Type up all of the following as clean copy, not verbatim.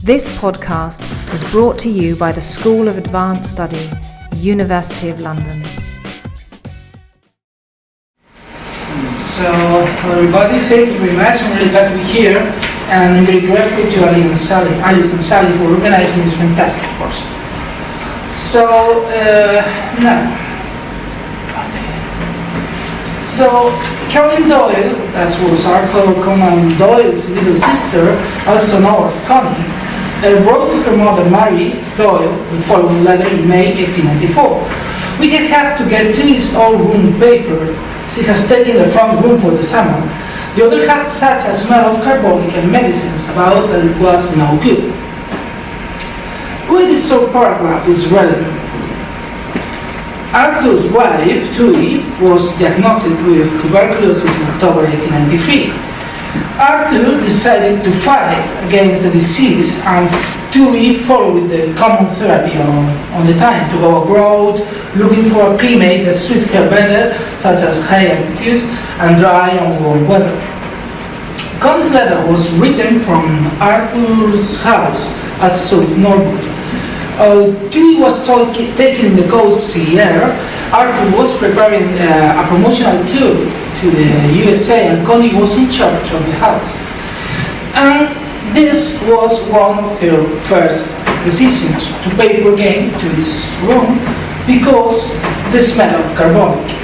This podcast is brought to you by the School of Advanced Study, University of London. So, everybody, thank you very much. I'm really glad to be here, and I'm very grateful to Alice and Sally for organizing this fantastic course. So, now. So, Caroline Doyle, that was Arthur Conan Doyle's little sister, also known as Connie, wrote to her mother Mary Doyle the following letter in May 1894. We have to get to his old room paper. She has taken the front room for the summer. The other had such a smell of carbolic and medicines about that it was no good. Why this short paragraph is relevant? Arthur's wife, Tui, was diagnosed with tuberculosis in October 1893. Arthur decided to fight against the disease, and Tui followed the common therapy on the time to go abroad, looking for a climate that suited her better, such as high altitudes and dry and warm weather. Connie's letter was written from Arthur's house at South Norwood. Tui was taking the Coast Sea Air. Arthur was preparing a promotional tour to the USA, and Connie was in charge of the house. And this was one of her first decisions, to paper again to this room because the smell of carbolic.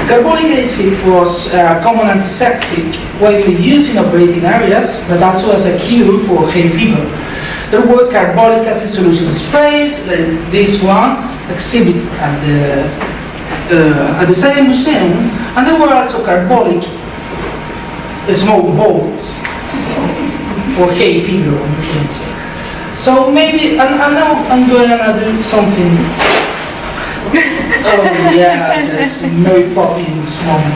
Carbolic acid was a common antiseptic widely used in operating areas, but also as a cure for hay fever. There were carbolic acid solution sprays, like this one, exhibit at the same museum, and there were also carbolic smoke balls for hay fever or influenza. So maybe, and now I'm going to do something. Oh yeah, just Mary Poppins moment.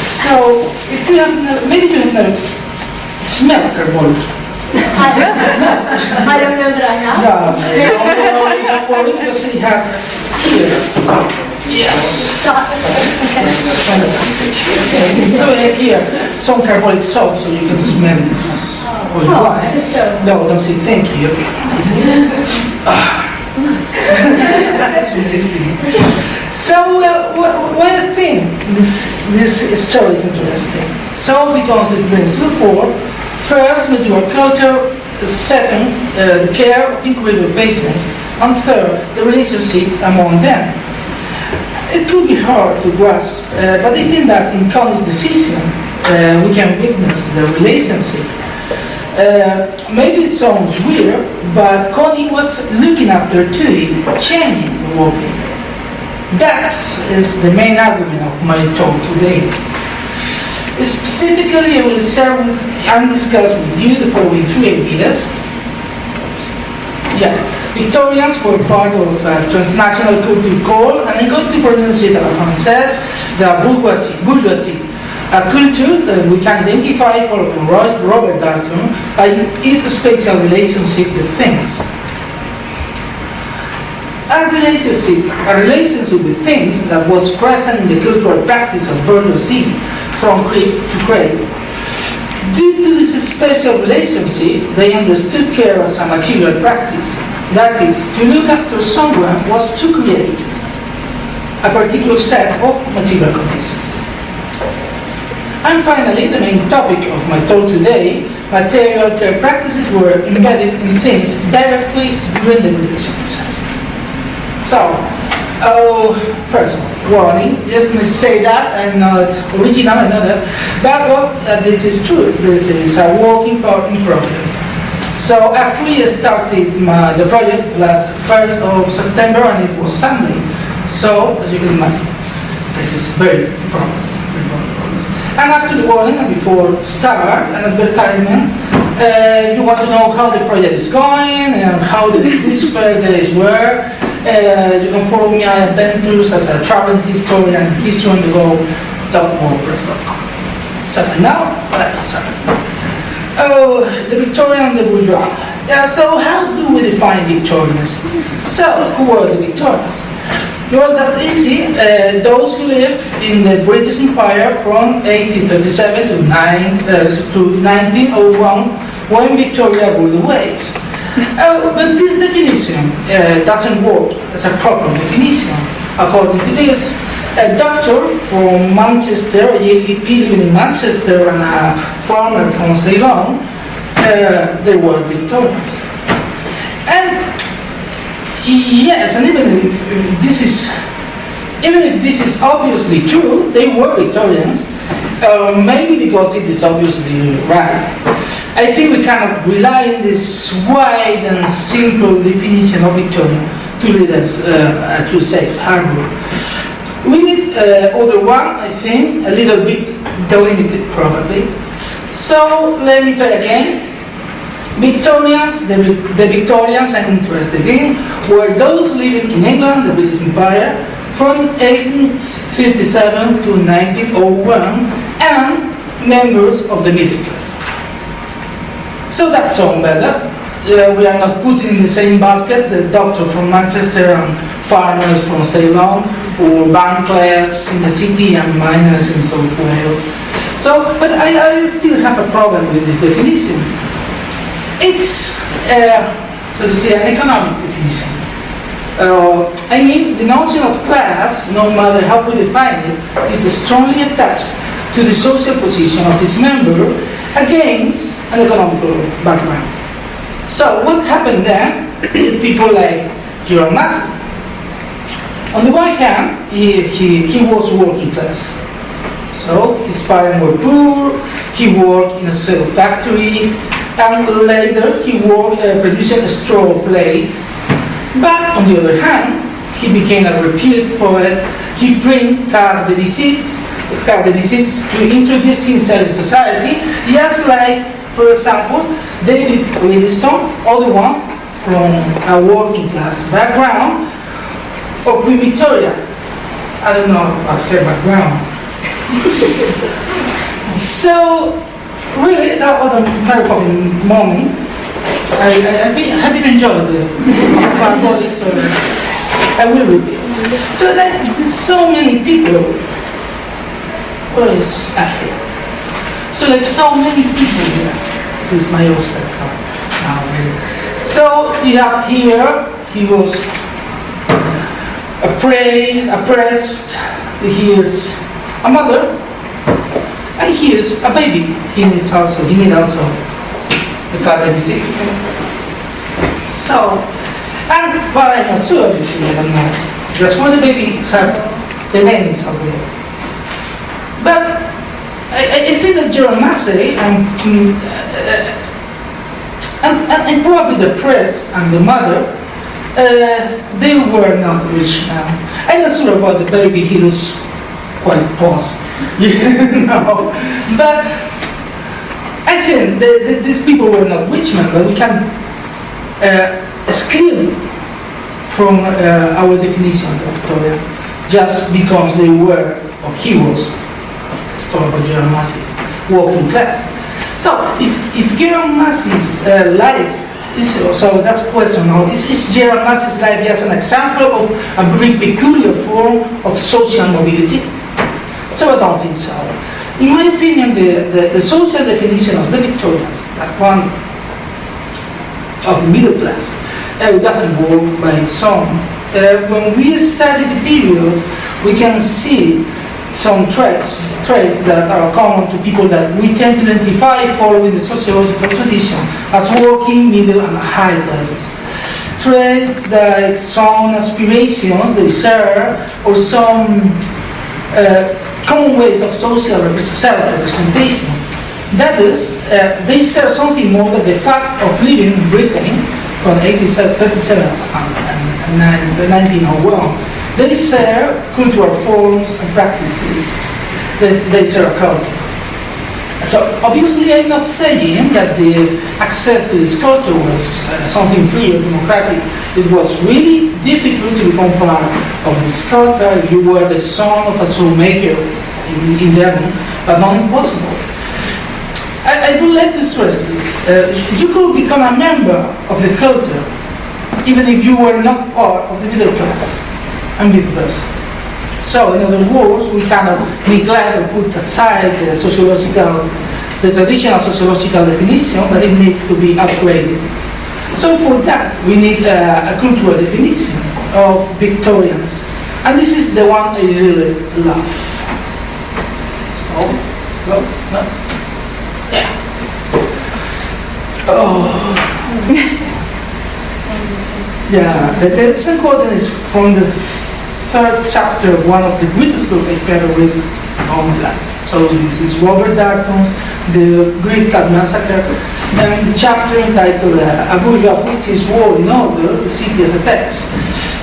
So if you have, maybe you have never smelled carbolic. I don't know that I have. No, because we have here. Yes. Okay. So we have here some carbolic soap, so you can smell it. Oh, it's just so. No, don't say thank you. That's amazing. So, what I think this story is interesting. So, because it brings to the fore, first, material culture, second, the care of incredible basements, and third, the relationship among them. It could be hard to grasp, but I think that in Connie's decision, we can witness the relationship. Maybe it sounds weird, but Connie was looking after Tui, changing the wallpaper. That is the main argument of my talk today. Specifically, I will share and discuss with you the following three ideas. Yeah, Victorians were part of a transnational culture called, and I'm going to pronounce it à la française, the bourgeoisie. A culture that we can identify following Robert Dalton by its special relationship with things. A relationship with things that was present in the cultural practice of bourgeoisie from creed to grave. Due to this special relationship, they understood care as a material practice. That is, to look after someone was to create a particular set of material conditions. And finally, the main topic of my talk today, material care practices were embedded in things directly during the production process. So, first of all, warning, just me say that, I'm not original, I know that, but this is true, this is a work in progress. So actually I started the project last 1st of September, and it was Sunday. So, as you can imagine, this is very progress. And after the warning and before start an advertisement, you want to know how the project is going and how these fair days were. You can follow me on adventures as a travel historian and history on the go.wordpress.com. So now, let's start. Oh, the Victorian and the bourgeois. Yeah, so how do we define Victorians? So, who were the Victorians? Well, that's easy. Those who lived in the British Empire from 1837 to 1901 when Victoria ruled the waves. But this definition doesn't work as a proper definition. According to this, a doctor from Manchester, a GDP living in Manchester, and a farmer from Ceylon, they were Victorians. And yes, and even if this is obviously true, they were Victorians, maybe because it is obviously right. I think we cannot rely on this wide and simple definition of Victorian to lead us to a safe harbor. We need other one, I think, a little bit delimited probably. So let me try again. Victorians, the Victorians I'm interested in, were those living in England, the British Empire, from 1837 to 1901, and members of the middle class. So that sounds better. We are not putting in the same basket the doctor from Manchester and farmers from Ceylon, or bank clerks in the city and miners in South Wales. So, but I still have a problem with this definition. It's, so to say, an economic definition. I mean, the notion of class, no matter how we define it, is strongly attached to the social position of its member against an economical background. So what happened then with people like Juan? On the one hand, he was working class. So his parents were poor, he worked in a cell factory, and later he worked producing a straw plate. But on the other hand, he became a reputed poet. He printed card de visites to introduce himself in society, just like, for example, David Livingstone, other one from a working class background, or Queen Victoria. I don't know about her background. So, really, that was a very popular moment. I think, have you enjoyed the parabolics? I will repeat. So that so many people, where is here? So like so many people here. This is my Oscar card. So you have here, he was oppressed, he is a mother, and he is a baby. He needs also the card that you see. So, and but I'm not sure if you don't know. Just for the baby has the names of there. But I think that Juan and probably the press and the mother, they were not rich now. I'm not sure about the baby, he was quite poor. You know. But I think these people were not rich men, but we can exclude from our definition of Victorians just because they were, or he was, story about Juan working class. So if Juan life is, so that's a question now, is Juan life just an example of a very peculiar form of social mobility? So I don't think so. In my opinion, the social definition of the Victorians, that one of the middle class, doesn't work by its own. When we study the period, we can see some traits that are common to people that we tend to identify following the sociological tradition as working, middle, and high classes. Traits like some aspirations they share, or some common ways of social self-representation. That is, they share something more than the fact of living in Britain from 1837 and 1901. They share cultural forms and practices. They share a culture. So obviously I'm not saying that the access to this culture was something free or democratic. It was really difficult to become part of this culture if you were the son of a soulmaker in Devon, but not impossible. I would like to stress this. You could become a member of the culture even if you were not part of the middle class, and vice versa. So, in other words, we cannot neglect or put aside the sociological the traditional sociological definition, but it needs to be upgraded. So for that, we need a cultural definition of Victorians. And this is the one I really love. So, no? Yeah. Oh. Yeah, the text I'm quoting is from the third chapter of one of the greatest books I've ever read all my life. So this is Robert Darnton's The Great Cat Massacre, and the chapter entitled A Bourgeois Put His War in Order, the City as a Text,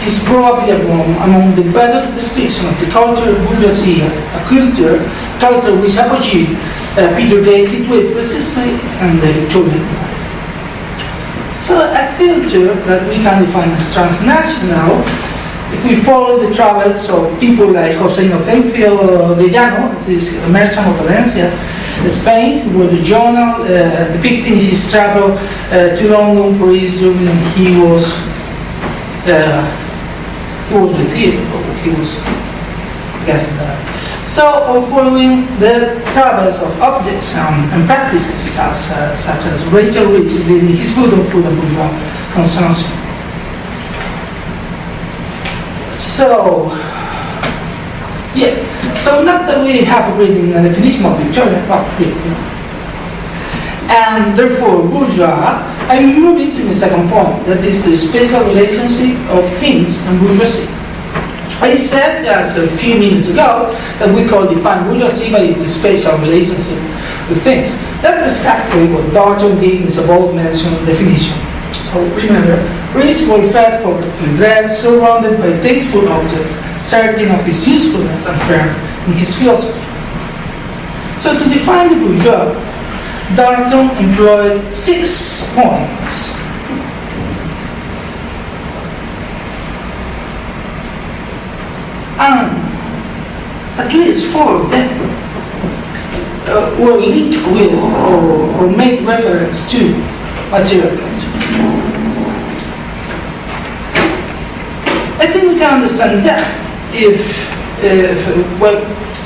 is probably among the better description of the culture of bourgeoisie, a culture which apogee Peter Gay situated precisely in the Victorian era. So a culture that we can define as transnational, if we follow the travels of people like José Inocencio de Llano, this is a merchant of Valencia, Spain, who wrote a journal depicting his travel to London, Paris, Dublin, he was received, or he was guessing that. So, following the travels of objects and practices, such as Rachel Rich did in his book on food and bourgeois consumption. So, yeah. So not that we have agreed in the definition of Victorian, but really, and therefore bourgeois, I'm moving to the second point, that is the special relationship of things and bourgeoisie. I said just a few minutes ago that we could define bourgeoisie by its special relationship with things. That's exactly what Darnton did in his above-mentioned definition. So remember, rich, well-fed, perfectly dressed, surrounded by tasteful objects, certain of his usefulness and firm in his philosophy. So to define the bourgeois, Darnton employed 6 points. And at least 4 of them were linked with or made reference to material culture. I think we can understand that if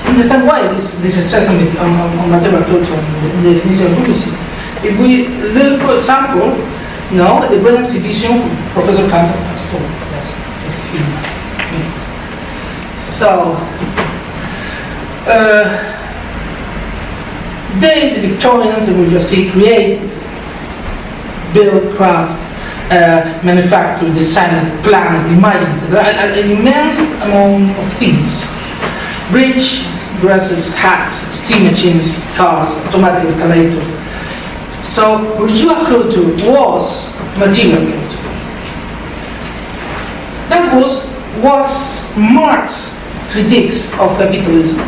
understand why this assessment on material culture and the definition of bourgeoisie. If we look, for example, at the Bernal exhibition, Professor Cantor has told us a few minutes. So, the Victorians, the bourgeoisie, created, built, craft, manufactured, designed, planned, imagined an immense amount of things. Bridge, dresses, hats, steam machines, cars, automatic escalators. So bourgeois culture was material culture. That was Marx's critiques of capitalism.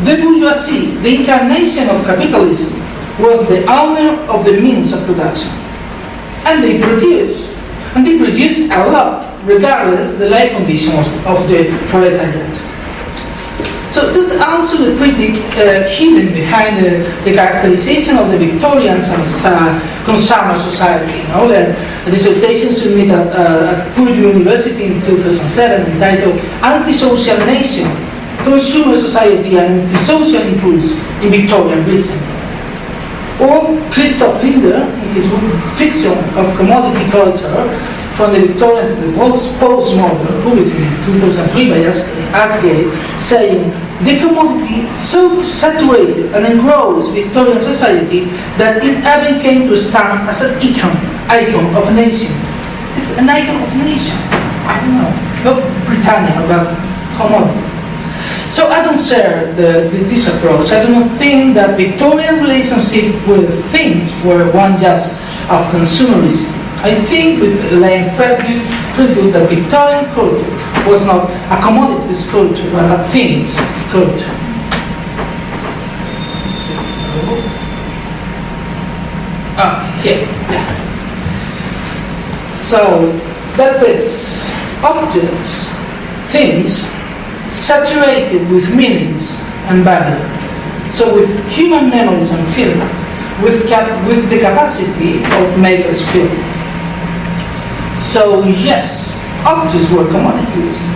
The bourgeoisie, the incarnation of capitalism, was the owner of the means of production. And they produced a lot, regardless the life conditions of the proletariat. So this answer the critic hidden behind the characterization of the Victorians as a consumer society. A dissertation submitted at Purdue University in 2007 entitled Antisocial Nation, Consumer Society and Antisocial Impulse in Victorian Britain. Or Christoph Linder, in his book Fiction of Commodity Culture, from the Victorian to the Postmodern, published in 2003 by Asgate, saying, the commodity so saturated and engrossed Victorian society that it even came to stand as an icon of a nation. It's an icon of a nation. Not Britannia, but commodity. So I don't share this approach. I do not think that Victorian relationship with things were one just of consumerism. I think with Elaine Fredwood that Victorian culture was not a commodities culture, but a things culture. Yeah. So that is objects, things, saturated with meanings and value. So with human memories and feelings, with the capacity of make us feel. So yes, objects were commodities.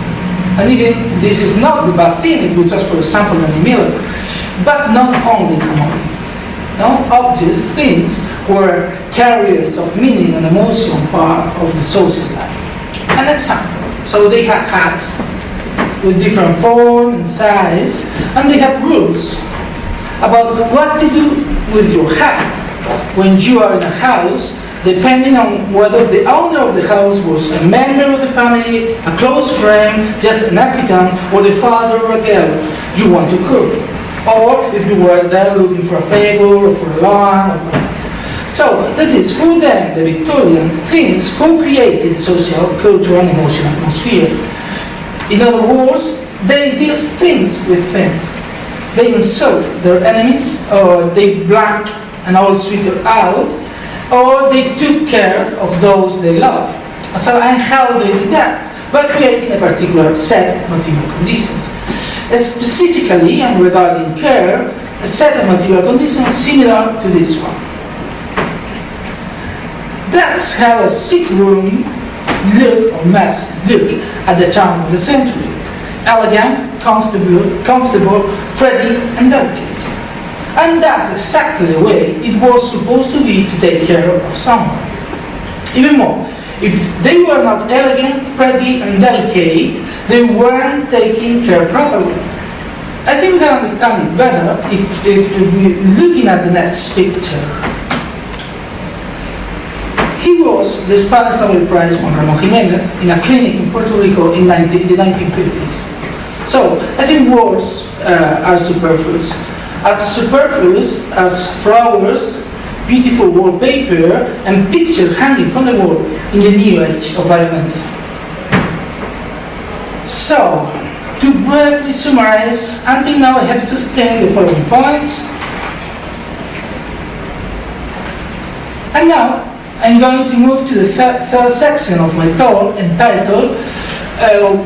And even this is not the bad thing if we just, for example, Andy Miller, but not only commodities. no? Objects, things, were carriers of meaning and emotion, part of the social life. An example. So they had hats with different form and size, and they have rules about what to do with your hat when you are in a house, depending on whether the owner of the house was a member of the family, a close friend, just an acquaintance, or the father or a girl you want to cook, or if you were there looking for a favor or for a loan, or whatever. So, that is, for them, the Victorian, things co-created social, cultural, and emotional atmosphere. In other words, they did things with things. They insult their enemies, or they blank an old sweater out, or they took care of those they love. So, and how they did that? By creating a particular set of material conditions. Specifically, and regarding care, a set of material conditions similar to this one. That's how a sick room look or must look at the turn of the century. Elegant, comfortable, pretty, and delicate. And that's exactly the way it was supposed to be to take care of someone. Even more, if they were not elegant, pretty, and delicate, they weren't taking care properly. I think we can understand it better if we're looking at the next picture. He was the Spanish Nobel Prize Juan in a clinic in Puerto Rico in the 1950s. So, I think words are superfluous. As superfluous as flowers, beautiful wallpaper, and pictures hanging from the wall in the new age of biomedicine. So, to briefly summarize, until now I have sustained the following points. And now, I'm going to move to the third section of my talk entitled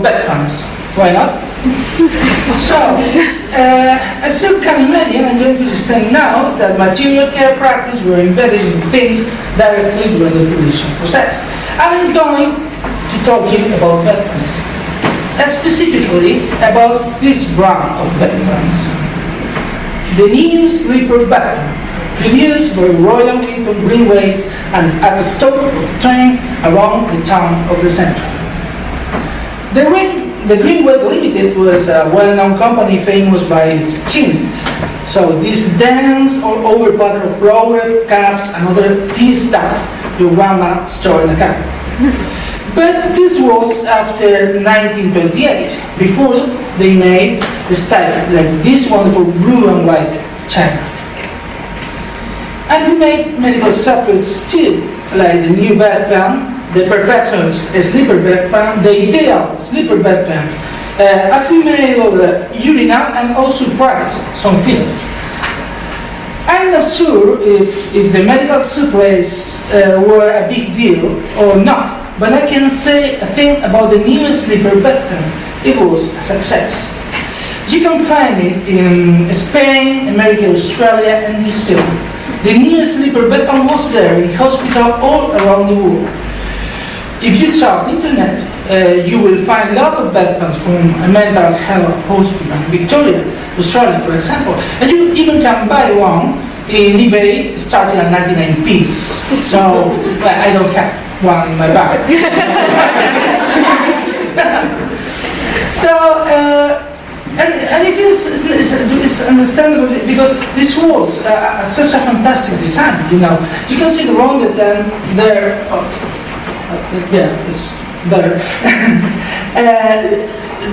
Bedpans. Why not? So, as you can imagine, I'm going to sustain now that material care practice were embedded in things directly during the production process. I'm going to talk to you about bedpans, specifically about this brand of bedpans, the new sleeper bedpan, produced by Royal Winton Greenways and at a stock train around the turn of the century. The Greenway Limited was a well-known company famous by its chintz. So this dense or over pattern of flour, caps, and other tea stuff your grandma stored in the cabinet. But this was after 1928, before they made the stuff like this wonderful blue and white china. And they made medical supplies too, like the new bedpan, the perfection sleeper bedpan, the ideal sleeper bedpan, a female urinal, and also price some fields. I'm not sure if the medical supplies were a big deal or not, but I can say a thing about the new sleeper bedpan. It was a success. You can find it in Spain, America, Australia, and New Zealand. The new sleeper bedpan was there in hospitals all around the world. If you surf the internet, you will find lots of bedpans from a mental health hospital in Victoria, Australia, for example. And you even can buy one in eBay starting at 99 pieces. So, well, I don't have one in my bag. So, and it is understandable because this was such a fantastic design, you know. You can see the round that there, it's there.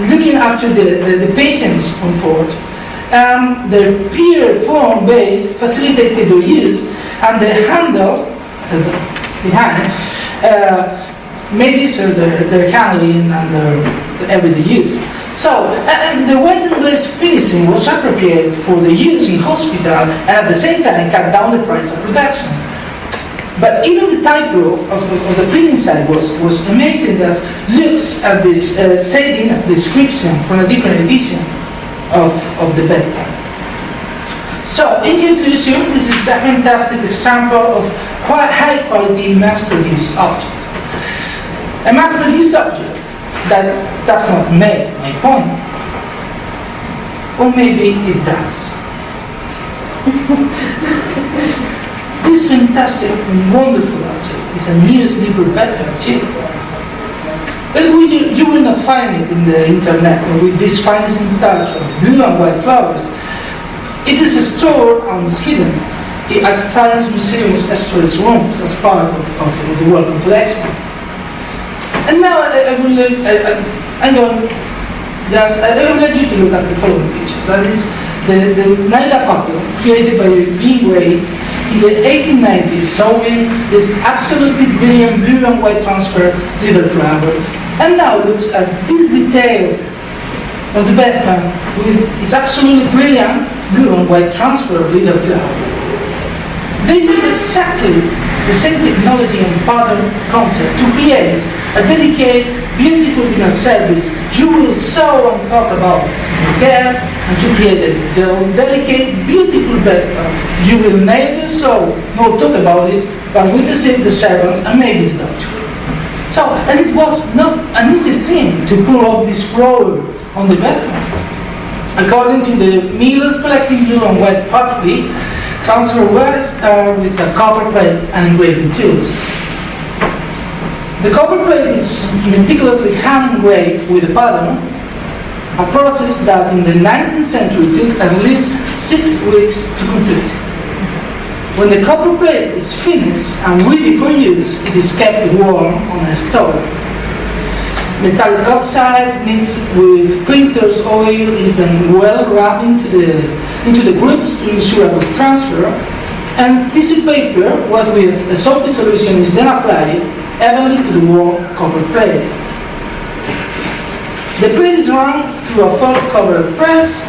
Looking after the patient's comfort, the pier form base facilitated their use, and the handle behind made easier their handling and their everyday use. So, and the white and glaze finishing was appropriate for the use in hospital, and at the same time cut down the price of production. But even the typo of the printing side was amazing. That looks at this shading description from a different edition of the bedpan. So, in conclusion, this is a fantastic example of high quality mass-produced object. A mass-produced object that does not make my point. Or maybe it does. this fantastic and wonderful object is a new sleeper bedpan chip. But you will not find it in the internet with this finest touch of blue and white flowers. It is stored and hidden at Science Museum's storage rooms as part of the Welcome collection. And now I will let you to look at the following picture. That is the Naila pattern created by Greenway in the 1890s, showing this absolutely brilliant blue and white transfer little flowers. And now looks at this detail of the bedpan with its absolutely brilliant blue and white transfer of little flower. They use exactly the same technology and pattern concept to create a delicate, beautiful dinner service you will sew and talk about your guests, and to create a delicate, beautiful bedpan you will neither sew nor talk about it, but with the servants and maybe the doctor. So, and it was not an easy thing to pull off this flower on the bedpan. According to the Miller's collecting blue and white pottery, transfer were started with a copper plate and engraving tools. The copper plate is meticulously hand engraved with a pattern, a process that in the 19th century took at least 6 weeks to complete. When the copper plate is finished and ready for use, it is kept warm on a stove. Metallic oxide mixed with printer's oil is then well rubbed into the groups to ensure a good transfer, and tissue paper, what with a soapy solution, is then applied evenly to the warm copper plate. The plate is run through a foil-covered press,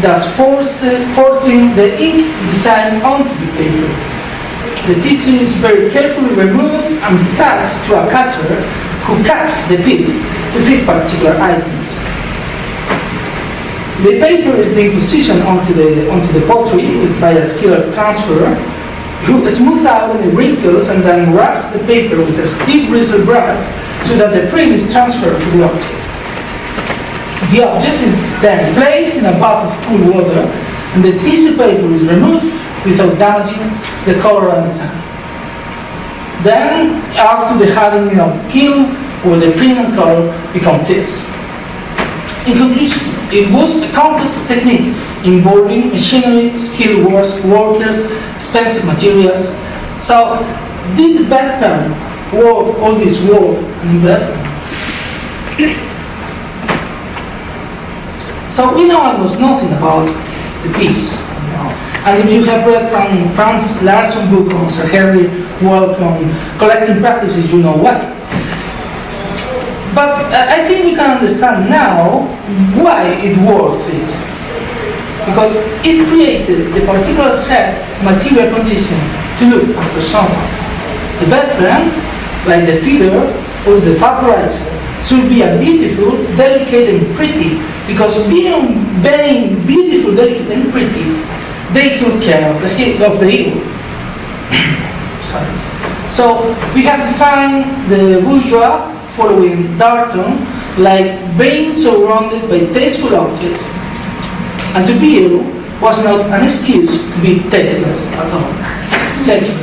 thus forcing the ink design onto the paper. The tissue is very carefully removed and passed to a cutter who cuts the piece to fit particular items. The paper is then positioned onto the pottery by a skilled transferer who smooths out any wrinkles and then wraps the paper with a stiff bristle brush so that the print is transferred to the object. The object is then placed in a bath of cool water and the tissue paper is removed without damaging the color and design. Then, after the hardening of kiln, where the print and color become fixed. In conclusion, it was a complex technique involving machinery, skilled workers, expensive materials. So, did the bedpan worth all this work and investment? So we know almost nothing about the piece. And if you have read from Franz Larsson's book on Sir Henry Wellcome collecting practices, you know why. But I think we can understand now why it worth it. Because it created the particular set material condition to look after someone. The bedpan, like the feeder or the vaporizer, should be a beautiful, delicate and pretty, because being beautiful, delicate and pretty, they took care of the evil. Sorry. So we have defined the bourgeois following Darton like being surrounded by tasteful objects, and to be ill was not an excuse to be tasteless at all. Thank you.